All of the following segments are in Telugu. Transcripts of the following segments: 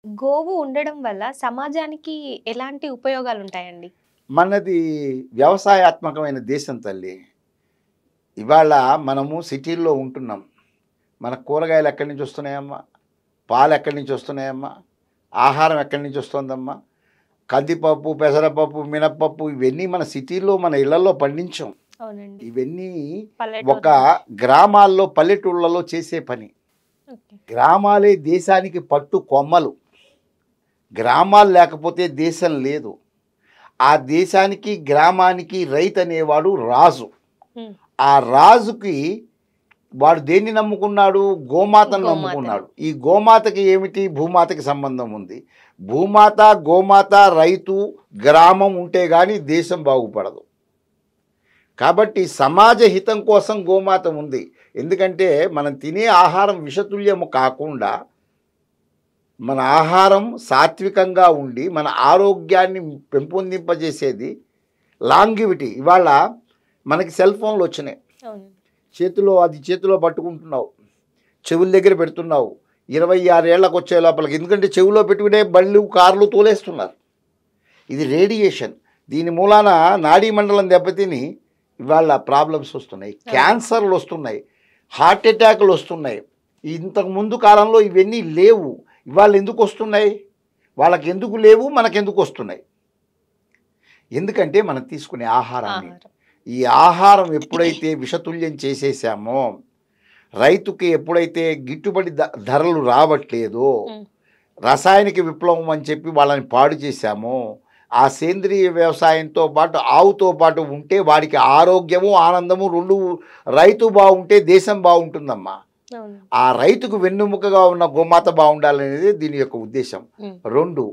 గోవు ఉండడం వల్ల సమాజానికి ఎలాంటి ఉపయోగాలుంటాయండి? మనది వ్యవసాయాత్మకమైన దేశం తల్లి. ఇవాళ మనము సిటీల్లో ఉంటున్నాం. మన కూరగాయలు ఎక్కడి నుంచి వస్తున్నాయమ్మా? పాలు ఎక్కడి నుంచి వస్తున్నాయమ్మా? ఆహారం ఎక్కడి నుంచి వస్తుందమ్మా? కందిపప్పు, పెసరపప్పు, మినప్పప్పు ఇవన్నీ మన సిటీల్లో మన ఇళ్లలో పండించాం. అవునండి. ఇవన్నీ ఒక పల్లెటూరు. గ్రామాల్లో పల్లెటూళ్ళలో చేసే పని. ఓకే. గ్రామాలే దేశానికి పట్టు కొమ్మలు. గ్రామాలు లేకపోతే దేశం లేదు. ఆ దేశానికి గ్రామానికి రైతు అనేవాడు రాజు. హ్మ్. ఆ రాజుకి వాడు దేన్ని నమ్ముకున్నాడు? గోమాతను గోమాతని. నమ్ముకున్నాడు. ఈ గోమాతకి ఏమిటి? భూమాతకి సంబంధం ఉంది. భూమాత, గోమాత, రైతు, గ్రామం ఉంటే కానీ దేశం బాగుపడదు. కాబట్టి సమాజ హితం కోసం గోమాత ఉంది. ఎందుకంటే మనం తినే ఆహారం విషతుల్యము కాకుండా మన ఆహారం సాత్వికంగా ఉండి మన ఆరోగ్యాన్ని పెంపొందింపజేసేది లాంగివిటీ. ఇవాళ మనకి సెల్ ఫోన్లు వచ్చినాయి. అవునండి. చేతిలో పట్టుకుంటున్నావు, చెవుల దగ్గర పెడుతున్నావు. 26 ఏళ్ళకు వచ్చే లోపలికి, ఎందుకంటే చెవిలో పెట్టుకునే బళ్ళు కార్లు తోలేస్తున్నారు. ఇది రేడియేషన్. దీని మూలాన నాడీ మండలం దెబ్బతిని ఇవాళ ప్రాబ్లమ్స్ వస్తున్నాయి, క్యాన్సర్లు వస్తున్నాయి, హార్ట్ అటాక్లు వస్తున్నాయి. ఇంతకు ముందు కాలంలో ఇవన్నీ లేవు. ఇవాళ ఎందుకు వస్తున్నాయి? వాళ్ళకి ఎందుకు లేవు, మనకెందుకు వస్తున్నాయి? ఎందుకంటే మనం తీసుకునే ఆహారాన్ని. ఆహారం. ఈ ఆహారం ఎప్పుడైతే విషతుల్యం చేసేసామో, రైతుకి ఎప్పుడైతే గిట్టుబడి ధరలు రావట్లేదో, హ్మ్. రసాయనిక విప్లవం అని చెప్పి వాళ్ళని పాడు చేశామో, ఆ సేంద్రియ వ్యవసాయంతో పాటు ఆవుతో పాటు ఉంటే వాడికి ఆరోగ్యము ఆనందము రెండు. రైతు బాగుంటే దేశం బాగుంటుందమ్మా. అవును. ఆ రైతుకు వెన్నుముకగా ఉన్న గోమాత బాగుండాలనేది దీని యొక్క ఉద్దేశం. హ్మ్. 2,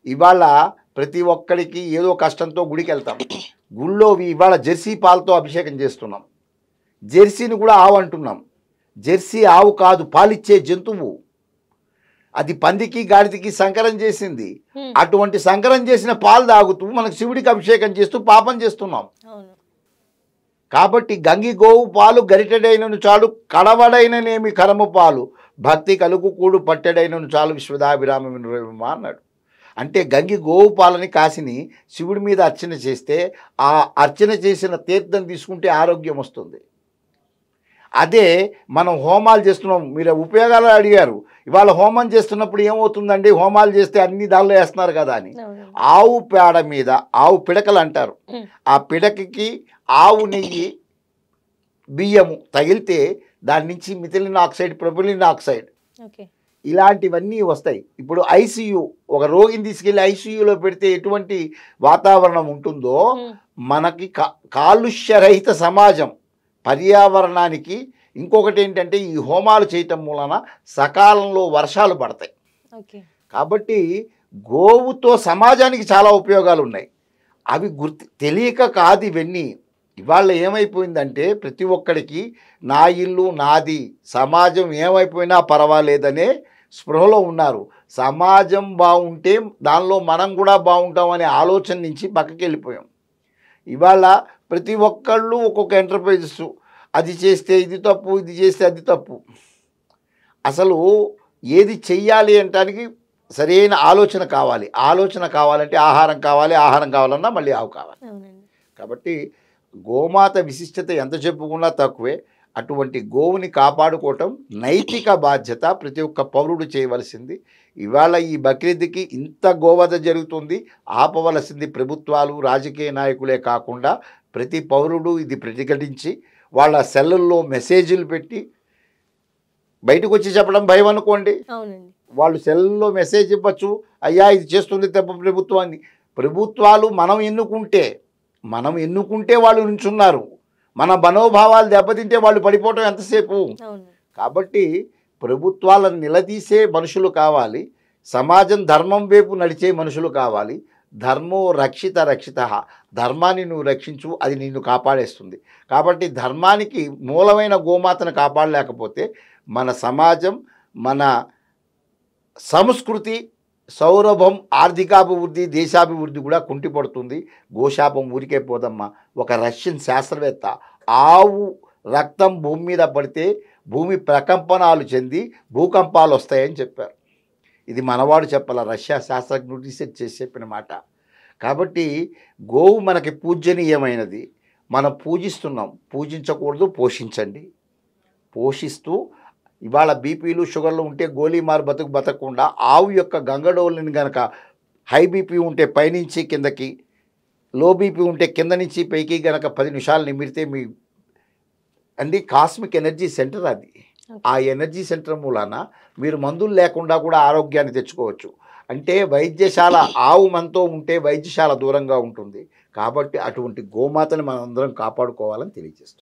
ఇవాళ ప్రతి ఒక్కడికి ఏదో కష్టంతో గుడికి వెళ్తాం. గుళ్ళో ఇవాళ జెర్సీ పాలతో అభిషేకం చేస్తున్నాం. జెర్సీని కూడా ఆవు అంటున్నాం. జెర్సీ ఆవు కాదు, పాలిచ్చే జంతువు. అది పందికి గాడిదకి సంకరం చేసింది. హ్మ్. అటువంటి సంకరం చేసిన పాలు తాగుతూ మనకు శివుడికి అభిషేకం చేస్తూ పాపం చేస్తున్నాం. అవును. కాబట్టి గంగి గోవు పాలు గరిటెడైనను చాలు, కడవడైననేమి కరము పాలు, భక్తి కలుగు కూడు పట్టెడైనను చాలు, విశ్వదాభిరామ వినురవిమా అన్నాడు. అంటే గంగి గోవు పాలని కాసిని శివుడి మీద అర్చన చేస్తే ఆ అర్చన చేసిన తీర్థం తీసుకుంటే ఆరోగ్యం వస్తుంది. అదే మనం హోమాలు చేస్తున్నాం. మీరు ఉపయోగాలు అడిగారు. ఇవాళ హోమం చేస్తున్నప్పుడు ఏమవుతుందండి? హోమాలు చేస్తే అన్ని దానిలో వేస్తున్నారు కదా అని. అవును. ఆవు పేడ మీద, ఆవు పిడకలు అంటారు, హ్మ్. ఆ పిడకకి ఆవు నెయ్యి బియ్యము తగిలితే దాని నుంచి methylene oxide, propylene oxide okay. ఇలాంటివన్నీ వస్తాయి. ఇప్పుడు ఐసీయూ, ఒక రోగిని తీసుకెళ్ళి ఐసీయూలో పెడితే ఎటువంటి వాతావరణం ఉంటుందో, హ్మ్. మనకి కాలుష్యరహిత సమాజం, పర్యావరణానికి ఇంకొకటి ఏంటంటే ఈ హోమాలు చేయటం మూలన సకాలంలో వర్షాలు పడతాయి. ఓకే. కాబట్టి గోవుతో సమాజానికి చాలా ఉపయోగాలు ఉన్నాయి. అవి తెలియక కాదు ఇవన్నీ. ఇవాళ ఏమైపోయిందంటే ప్రతి ఒక్కడికి నా ఇల్లు నాది, సమాజం ఏమైపోయినా పర్వాలేదనే స్పృహలో ఉన్నారు. సమాజం బాగుంటే దానిలో మనం కూడా బాగుంటాం అనే ఆలోచన నుంచి పక్కకి వెళ్ళిపోయాం. ఇవాళ ప్రతి ఒక్కళ్ళు ఒక్కొక్క ఎంటర్ప్రైజెస్, అది చేస్తే ఇది తప్పు, ఇది చేస్తే అది తప్పు. అసలు ఏది చెయ్యాలి అనటానికి సరైన ఆలోచన కావాలి. ఆలోచన కావాలంటే ఆహారం కావాలి, ఆహారం కావాలన్నా మళ్ళీ ఆవు కావాలి. అవునండి. కాబట్టి గోమాత విశిష్టత ఎంత చెప్పుకున్నా తక్కువే. అటువంటి గోవుని కాపాడుకోవటం నైతిక బాధ్యత, ప్రతి ఒక్క పౌరుడు చేయవలసింది. ఇవాళ ఈ బక్రీద్కి ఇంత గోవధ జరుగుతుంది, ఆపవలసింది ప్రభుత్వాలు, రాజకీయ నాయకులే కాకుండా ప్రతి పౌరుడు ఇది ప్రతిఘటించి వాళ్ళ సెల్లుల్లో మెసేజ్లు పెట్టి, బయటకు వచ్చి చెప్పడం భయం అనుకోండి, అవునండి. వాళ్ళు సెల్లో మెసేజ్ ఇవ్వచ్చు, అయ్యా ఇది చేస్తుంది తప్ప ప్రభుత్వాన్ని. ప్రభుత్వాలు మనం ఎన్నుకుంటే వాళ్ళు నుంచున్నారు. మన మనోభావాలు దెబ్బతింటే వాళ్ళు పడిపోవటం ఎంతసేపు? అవును. కాబట్టి ప్రభుత్వాలను నిలదీసే మనుషులు కావాలి, సమాజం ధర్మం వైపు నడిచే మనుషులు కావాలి. ధర్మో రక్షిత రక్షిత, ధర్మాన్ని నువ్వు రక్షించు, అది నిన్ను కాపాడేస్తుంది. కాబట్టి ధర్మానికి మూలమైన గోమాతను కాపాడలేకపోతే మన సమాజం, మన సంస్కృతి, సౌరభం, ఆర్థికాభివృద్ధి, దేశాభివృద్ధి కూడా కుంటిపడుతుంది. గోశాపం ఊరికే పోదమ్మా. ఒక రష్యన్ శాస్త్రవేత్త ఆవు రక్తం భూమి మీద పడితే భూమి ప్రకంపనాలు చెంది భూకంపాలు వస్తాయని చెప్పారు. ఇది మనవాడు చెప్పాల, రష్యా శాస్త్రజ్ఞుడు రీసెర్చ్ చేసి చెప్పిన మాట. కాబట్టి గోవు మనకి పూజనీయమైనది, మనం పూజిస్తున్నాం. పూజించకూడదు, పోషించండి. పోషిస్తూ ఇవాళ బీపీలు షుగర్లు ఉంటే గోలీమార్ బతకకుండా ఆవు యొక్క గంగడోళ్ళని గనక హై బీపీ ఉంటే పైనుంచి కిందకి, లో బీపీ ఉంటే కింద నుంచి పైకి గనక 10 నిమిషాలు నిమిరితే మీ కాస్మిక్ ఎనర్జీ సెంటర్ అది. ఆ ఎనర్జీ సెంటర్ మూలాన మీరు మందులు లేకుండా కూడా ఆరోగ్యాన్ని తెచ్చుకోవచ్చు. అంటే వైద్యశాల, ఆవు మనతో ఉంటే వైద్యశాల దూరంగా ఉంటుంది. కాబట్టి అటువంటి గోమాతని మనం అందరం కాపాడుకోవాలని తెలియజేస్తాం.